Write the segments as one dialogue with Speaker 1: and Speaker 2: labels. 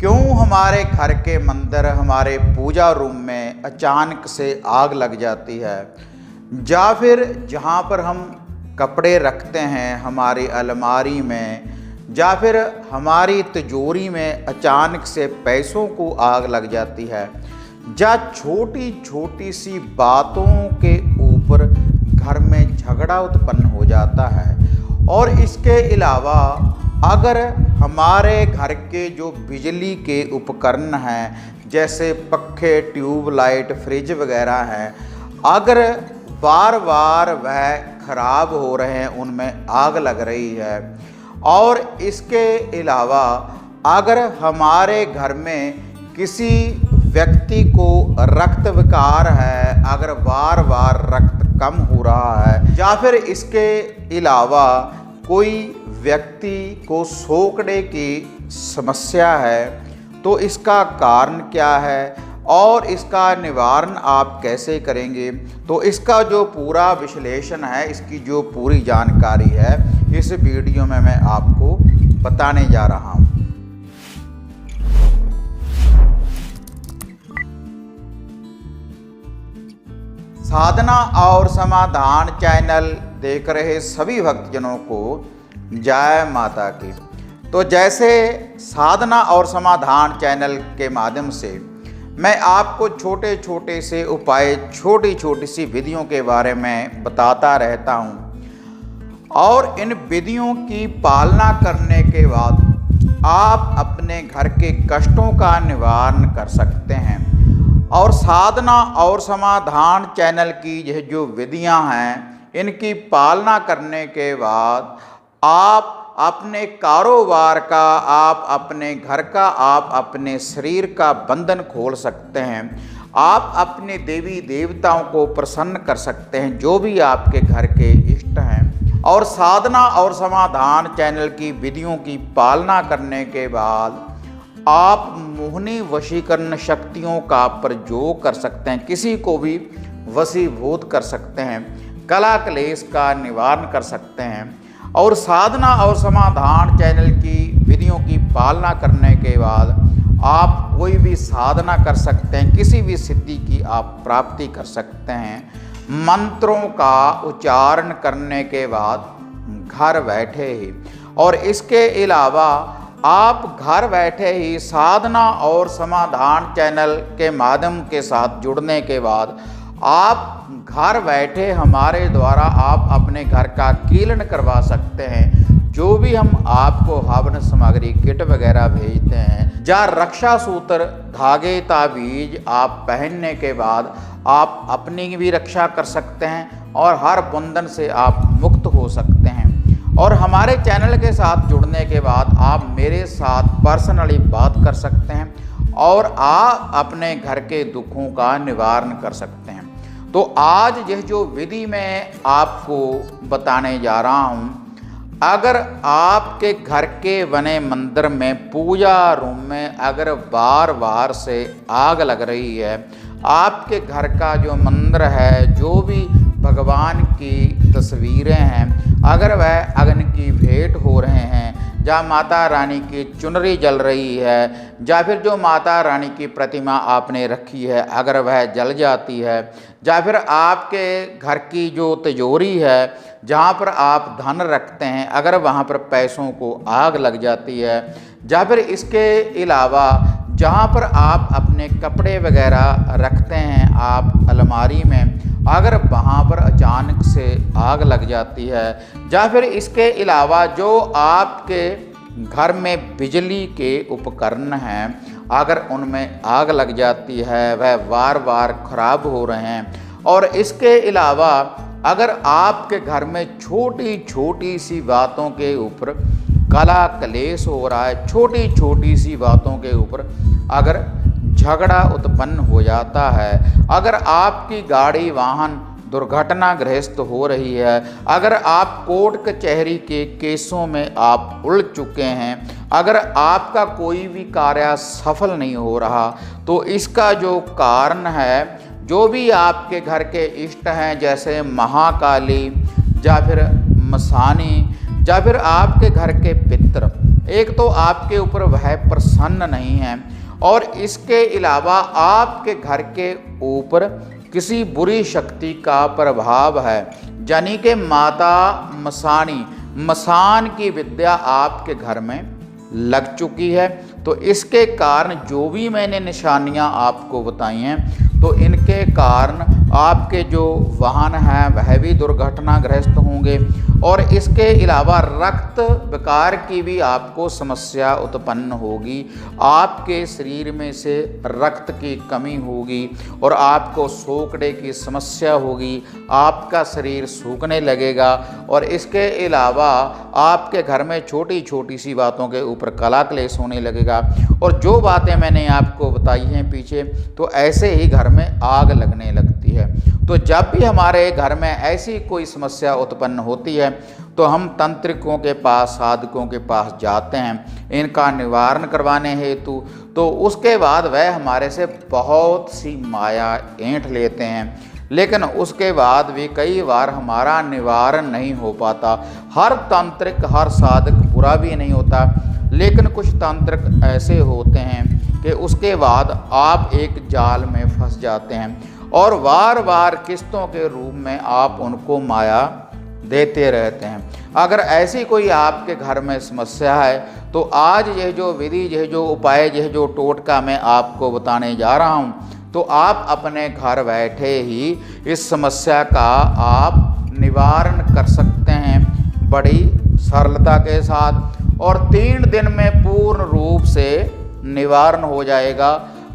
Speaker 1: क्यों हमारे घर के मंदिर, हमारे पूजा रूम में अचानक से आग लग जाती है, या फिर जहाँ पर हम कपड़े रखते हैं हमारी अलमारी में, या फिर हमारी तिजोरी में अचानक से पैसों को आग लग जाती है, या छोटी छोटी सी बातों के ऊपर घर में झगड़ा उत्पन्न हो जाता है। और इसके अलावा अगर हमारे घर के जो बिजली के उपकरण हैं जैसे पखे, ट्यूबलाइट, फ्रिज वगैरह हैं, अगर बार बार वह खराब हो रहे हैं, उनमें आग लग रही है। और इसके अलावा अगर हमारे घर में किसी व्यक्ति को रक्त विकार है, अगर बार बार रक्त कम हो रहा है, या फिर इसके अलावा कोई व्यक्ति को सोकड़े की समस्या है, तो इसका कारण क्या है और इसका निवारण आप कैसे करेंगे, तो इसका जो पूरा विश्लेषण है, इसकी जो पूरी जानकारी है, इस वीडियो में मैं आपको बताने जा रहा हूँ। साधना और समाधान चैनल देख रहे सभी भक्तजनों को जय माता की। तो जैसे साधना और समाधान चैनल के माध्यम से मैं आपको छोटे छोटे से उपाय, छोटी छोटी सी विधियों के बारे में बताता रहता हूँ, और इन विधियों की पालना करने के बाद आप अपने घर के कष्टों का निवारण कर सकते हैं। और साधना और समाधान चैनल की यह जो विधियां हैं, इनकी पालना करने के बाद आप अपने कारोबार का, आप अपने घर का, आप अपने शरीर का बंधन खोल सकते हैं। आप अपने देवी देवताओं को प्रसन्न कर सकते हैं, जो भी आपके घर के इष्ट हैं। और साधना और समाधान चैनल की विधियों की पालना करने के बाद आप मोहनी वशीकरण शक्तियों का प्रयोग कर सकते हैं, किसी को भी वशीभूत कर सकते हैं, कला क्लेश का निवारण कर सकते हैं। और साधना और समाधान चैनल की विधियों की पालना करने के बाद आप कोई भी साधना कर सकते हैं, किसी भी सिद्धि की आप प्राप्ति कर सकते हैं। मंत्रों का उच्चारण करने के बाद घर बैठे ही, और इसके अलावा आप घर बैठे ही साधना और समाधान चैनल के माध्यम के साथ जुड़ने के बाद आप घर बैठे हमारे द्वारा आप अपने घर का कीलन करवा सकते हैं। जो भी हम आपको हवन सामग्री किट वगैरह भेजते हैं, या रक्षा सूत्र, धागे, ताबीज आप पहनने के बाद आप अपनी भी रक्षा कर सकते हैं और हर बंधन से आप मुक्त हो सकते हैं। और हमारे चैनल के साथ जुड़ने के बाद आप मेरे साथ पर्सनली बात कर सकते हैं और आप अपने घर के दुखों का निवारण कर सकते हैं। तो आज यह जो विधि मैं आपको बताने जा रहा हूँ, अगर आपके घर के बने मंदिर में, पूजा रूम में अगर बार बार से आग लग रही है, आपके घर का जो मंदिर है, जो भी भगवान की तस्वीरें हैं, अगर वह अग्नि की भेंट हो रहे हैं, या माता रानी की चुनरी जल रही है, या फिर जो माता रानी की प्रतिमा आपने रखी है अगर वह जल जाती है, या फिर आपके घर की जो तिजोरी है जहाँ पर आप धन रखते हैं, अगर वहाँ पर पैसों को आग लग जाती है, या फिर इसके अलावा जहाँ पर आप अपने कपड़े वगैरह रखते हैं आप अलमारी में, अगर वहाँ पर अचानक से आग लग जाती है, या फिर इसके अलावा जो आपके घर में बिजली के उपकरण हैं अगर उनमें आग लग जाती है, वह बार बार खराब हो रहे हैं। और इसके अलावा अगर आपके घर में छोटी छोटी सी बातों के ऊपर कला क्लेश हो रहा है, छोटी छोटी सी बातों के ऊपर अगर झगड़ा उत्पन्न हो जाता है, अगर आपकी गाड़ी वाहन दुर्घटनाग्रस्त हो रही है, अगर आप कोर्ट कचहरी के केसों में आप उलझ चुके हैं, अगर आपका कोई भी कार्य सफल नहीं हो रहा, तो इसका जो कारण है, जो भी आपके घर के इष्ट हैं जैसे महाकाली या फिर मसानी या फिर आपके घर के पितर, एक तो आपके ऊपर वह प्रसन्न नहीं है, और इसके अलावा आपके घर के ऊपर किसी बुरी शक्ति का प्रभाव है, यानी कि माता मसानी मसान की विद्या आपके घर में लग चुकी है। तो इसके कारण जो भी मैंने निशानियां आपको बताई हैं, तो इनके कारण आपके जो वाहन हैं वह भी दुर्घटनाग्रस्त होंगे, और इसके अलावा रक्त विकार की भी आपको समस्या उत्पन्न होगी। आपके शरीर में से रक्त की कमी होगी और आपको सोकड़े की समस्या होगी, आपका शरीर सूखने लगेगा, और इसके अलावा आपके घर में छोटी छोटी सी बातों के ऊपर कला क्लेश होने लगेगा। और जो बातें मैंने आपको बताई हैं पीछे, तो ऐसे ही घर में आग लगने लगती है। तो जब भी हमारे घर में ऐसी कोई समस्या उत्पन्न होती है, तो हम तंत्रिकों के पास, साधकों के पास जाते हैं इनका निवारण करवाने हेतु। तो उसके बाद वह हमारे से बहुत सी माया ऐंठ लेते हैं, लेकिन उसके बाद भी कई बार हमारा निवारण नहीं हो पाता। हर तांत्रिक, हर साधक बुरा भी नहीं होता, लेकिन कुछ तांत्रिक ऐसे होते हैं कि उसके बाद आप एक जाल में फंस जाते हैं, और बार बार किस्तों के रूप में आप उनको माया देते रहते हैं। अगर ऐसी कोई आपके घर में समस्या है, तो आज यह जो विधि, यह जो उपाय, यह जो टोटका मैं आपको बताने जा रहा हूँ, तो आप अपने घर बैठे ही इस समस्या का आप निवारण कर सकते हैं बड़ी सरलता के साथ, और 3 दिन में पूर्ण रूप से निवारण हो जाएगा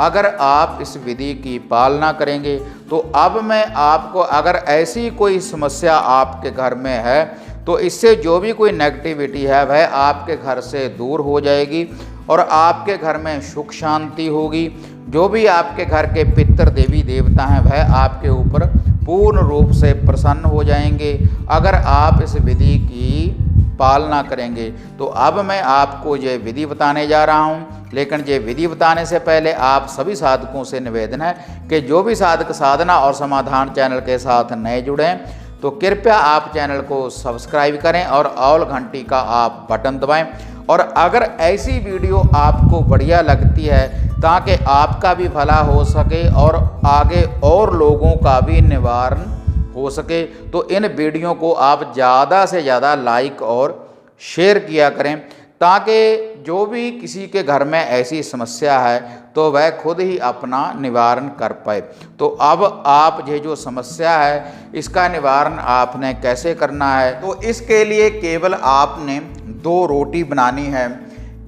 Speaker 1: अगर आप इस विधि की पालना करेंगे। तो अब मैं आपको, अगर ऐसी कोई समस्या आपके घर में है, तो इससे जो भी कोई नेगेटिविटी है वह आपके घर से दूर हो जाएगी, और आपके घर में सुख शांति होगी। जो भी आपके घर के पितर देवी देवता हैं वह आपके ऊपर पूर्ण रूप से प्रसन्न हो जाएंगे अगर आप इस विधि की पालना करेंगे। तो अब मैं आपको ये विधि बताने जा रहा हूँ, लेकिन ये विधि बताने से पहले आप सभी साधकों से निवेदन है कि जो भी साधक साधना और समाधान चैनल के साथ नए जुड़े हैं, तो कृपया आप चैनल को सब्सक्राइब करें और ऑल घंटी का आप बटन दबाएं। और अगर ऐसी वीडियो आपको बढ़िया लगती है, ताकि आपका भी भला हो सके और आगे और लोगों का भी निवारण हो सके, तो इन वीडियो को आप ज़्यादा से ज़्यादा लाइक और शेयर किया करें, ताकि जो भी किसी के घर में ऐसी समस्या है तो वह खुद ही अपना निवारण कर पाए। तो अब आप ये जो समस्या है इसका निवारण आपने कैसे करना है, तो इसके लिए केवल आपने 2 रोटी बनानी है।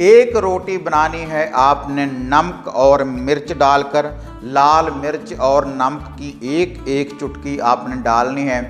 Speaker 1: एक रोटी बनानी है आपने नमक और मिर्च डालकर, लाल मिर्च और नमक की एक एक चुटकी आपने डालनी है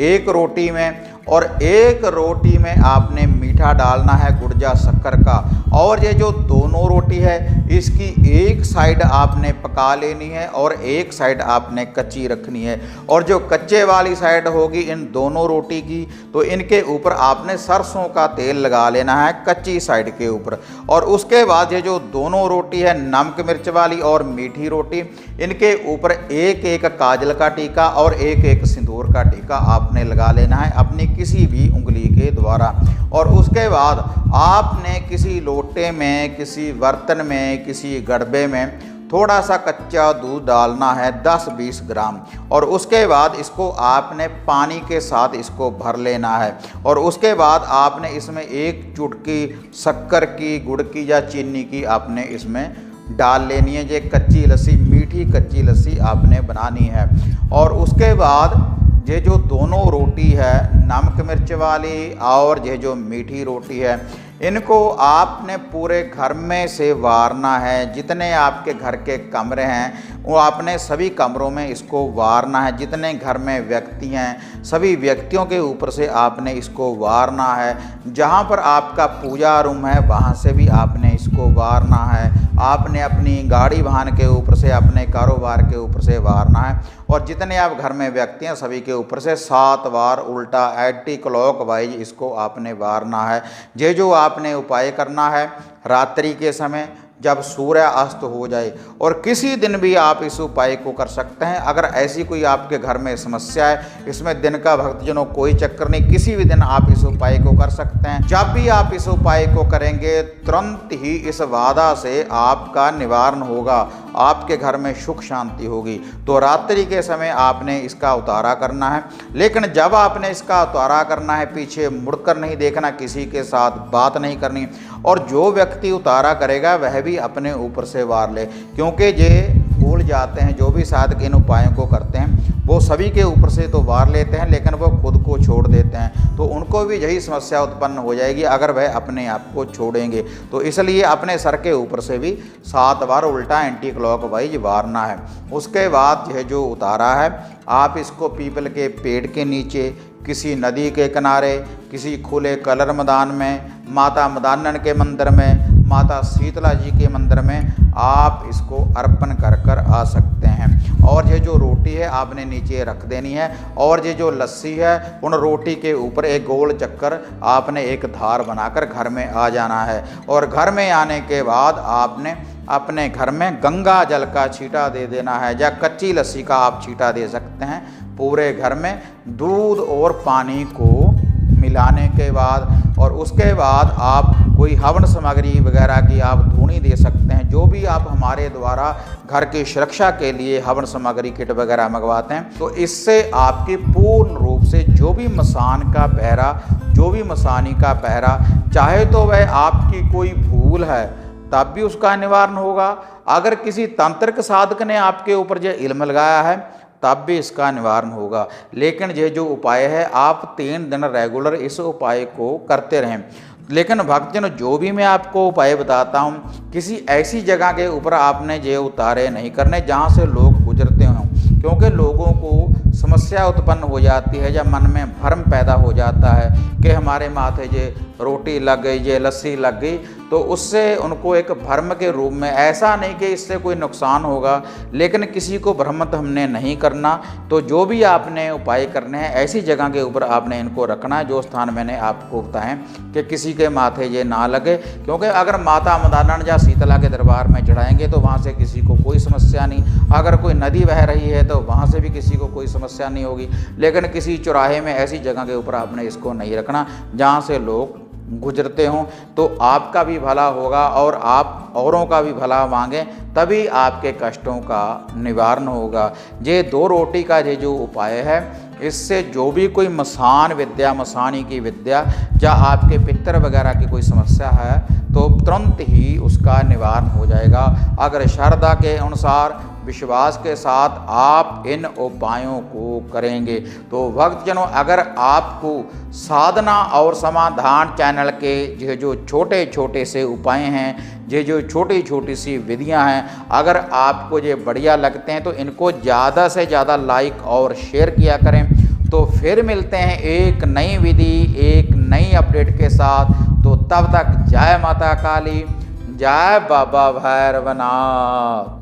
Speaker 1: एक रोटी में, और एक रोटी में आपने मीठा डालना है गुड़जा शक्कर का। और ये जो दोनों रोटी है इसकी एक साइड आपने पका लेनी है और एक साइड आपने कच्ची रखनी है, और जो कच्चे वाली साइड होगी इन दोनों रोटी की, तो इनके ऊपर आपने सरसों का तेल लगा लेना है कच्ची साइड के ऊपर। और उसके बाद ये जो दोनों रोटी है नमक मिर्च वाली और मीठी रोटी, इनके ऊपर एक एक काजल का टीका और एक एक सिंदूर का टीका आपने लगा लेना है अपनी किसी भी उंगली के द्वारा। और उसके बाद आपने किसी लोटे में, किसी बर्तन में, किसी गड़बे में थोड़ा सा कच्चा दूध डालना है 10-20 ग्राम, और उसके बाद इसको आपने पानी के साथ इसको भर लेना है। और उसके बाद आपने इसमें एक चुटकी शक्कर की, गुड़ की या चीनी की आपने इसमें डाल लेनी है। ये कच्ची लस्सी, मीठी कच्ची लस्सी आपने बनानी है। और उसके बाद ये जो दोनों रोटी है नमक मिर्च वाली और ये जो मीठी रोटी है, इनको आपने पूरे घर में से वारना है। जितने आपके घर के कमरे हैं वो आपने सभी कमरों में इसको वारना है। जितने घर में व्यक्ति हैं सभी व्यक्तियों के ऊपर से आपने इसको वारना है। जहाँ पर आपका पूजा रूम है वहाँ से भी आपने इसको वारना है। आपने अपनी गाड़ी वाहन के ऊपर से, अपने कारोबार के ऊपर से वारना है। और जितने आप घर में व्यक्ति हैं सभी के ऊपर से 7 बार उल्टा एंटी क्लॉकवाइज इसको आपने वारना है। ये जो आपने उपाय करना है रात्रि के समय जब सूर्य अस्त हो जाए। और किसी दिन भी आप इस उपाय को कर सकते हैं। अगर ऐसी कोई आपके घर में समस्या है, इसमें दिन का भक्तजनों कोई चक्कर नहीं, किसी भी दिन आप इस उपाय को कर सकते हैं। जब भी आप इस उपाय को करेंगे तुरंत ही इस बाधा से आपका निवारण होगा, आपके घर में सुख शांति होगी। तो रात्रि के समय आपने इसका उतारा करना है, लेकिन जब आपने इसका उतारा करना है पीछे मुड़कर नहीं देखना, किसी के साथ बात नहीं करनी। और जो व्यक्ति उतारा करेगा वह भी अपने ऊपर से वार ले, क्योंकि ये भूल जाते हैं, जो भी साधक इन उपायों को करते हैं वो सभी के ऊपर से तो वार लेते हैं लेकिन वो खुद को छोड़ देते हैं। तो उनको भी यही समस्या उत्पन्न हो जाएगी अगर वह अपने आप को छोड़ेंगे। तो इसलिए अपने सर के ऊपर से भी 7 बार उल्टा एंटी क्लॉकवाइज वारना है। उसके बाद यह जो उतारा है आप इसको पीपल के पेड़ के नीचे, किसी नदी के किनारे, किसी खुले कलर मैदान में, माता मदानन के मंदिर में, माता शीतला जी के मंदिर में आप इसको अर्पण कर कर आ सकते हैं। और ये जो रोटी है आपने नीचे रख देनी है, और ये जो लस्सी है उन रोटी के ऊपर एक गोल चक्कर आपने एक धार बनाकर घर में आ जाना है। और घर में आने के बाद आपने अपने घर में गंगा जल का छींटा दे देना है, या कच्ची लस्सी का आप छींटा दे सकते हैं। पूरे घर में दूध और पानी को मिलाने के बाद, और उसके बाद आप कोई हवन सामग्री वगैरह की आप धूनी दे सकते हैं। जो भी आप हमारे द्वारा घर की सुरक्षा के लिए हवन सामग्री किट वगैरह मंगवाते हैं, तो इससे आपकी पूर्ण रूप से जो भी मसान का पहरा, जो भी मसानी का पहरा, चाहे तो वह आपकी कोई भूल है तब भी उसका निवारण होगा। अगर किसी तांत्रिक साधक ने आपके ऊपर जो इल्म लगाया है तब भी इसका निवारण होगा। लेकिन ये जो उपाय है आप 3 दिन रेगुलर इस उपाय को करते रहें। लेकिन भक्तजन जो भी मैं आपको उपाय बताता हूँ, किसी ऐसी जगह के ऊपर आपने ये उतारे नहीं करने जहाँ से लोग गुजरते हों, क्योंकि लोगों को समस्या उत्पन्न हो जाती है, जब मन में भ्रम पैदा हो जाता है कि हमारे माथे ये रोटी लग गई, ये लस्सी लग गई, तो उससे उनको एक भ्रम के रूप में, ऐसा नहीं कि इससे कोई नुकसान होगा, लेकिन किसी को भ्रमित हमने नहीं करना। तो जो भी आपने उपाय करने हैं ऐसी जगह के ऊपर आपने इनको रखना है जो स्थान मैंने आपको बताएं कि किसी के माथे ये ना लगे। क्योंकि अगर माता मदानन या शीतला के दरबार में चढ़ाएंगे तो वहाँ से किसी को कोई समस्या नहीं, अगर कोई नदी बह रही है तो वहाँ से भी किसी को कोई समस्या नहीं होगी। लेकिन किसी चौराहे में ऐसी जगह के ऊपर आपने इसको नहीं रखना जहाँ से लोग गुजरते हों, तो आपका भी भला होगा और आप औरों का भी भला मांगें, तभी आपके कष्टों का निवारण होगा। ये 2 रोटी का ये जो उपाय है, इससे जो भी कोई मसान विद्या, मसानी की विद्या, या आपके पितर वगैरह की कोई समस्या है तो तुरंत ही उसका निवारण हो जाएगा। अगर श्रद्धा के अनुसार, विश्वास के साथ आप इन उपायों को करेंगे। तो भक्तजनों, अगर आपको साधना और समाधान चैनल के ये जो छोटे छोटे से उपाय हैं, ये जो छोटी छोटी सी विधियां हैं, अगर आपको ये बढ़िया लगते हैं तो इनको ज़्यादा से ज़्यादा लाइक और शेयर किया करें। तो फिर मिलते हैं एक नई विधि, एक नई अपडेट के साथ। तो तब तक जय माता काली, जय बाबा भैरवनाथ।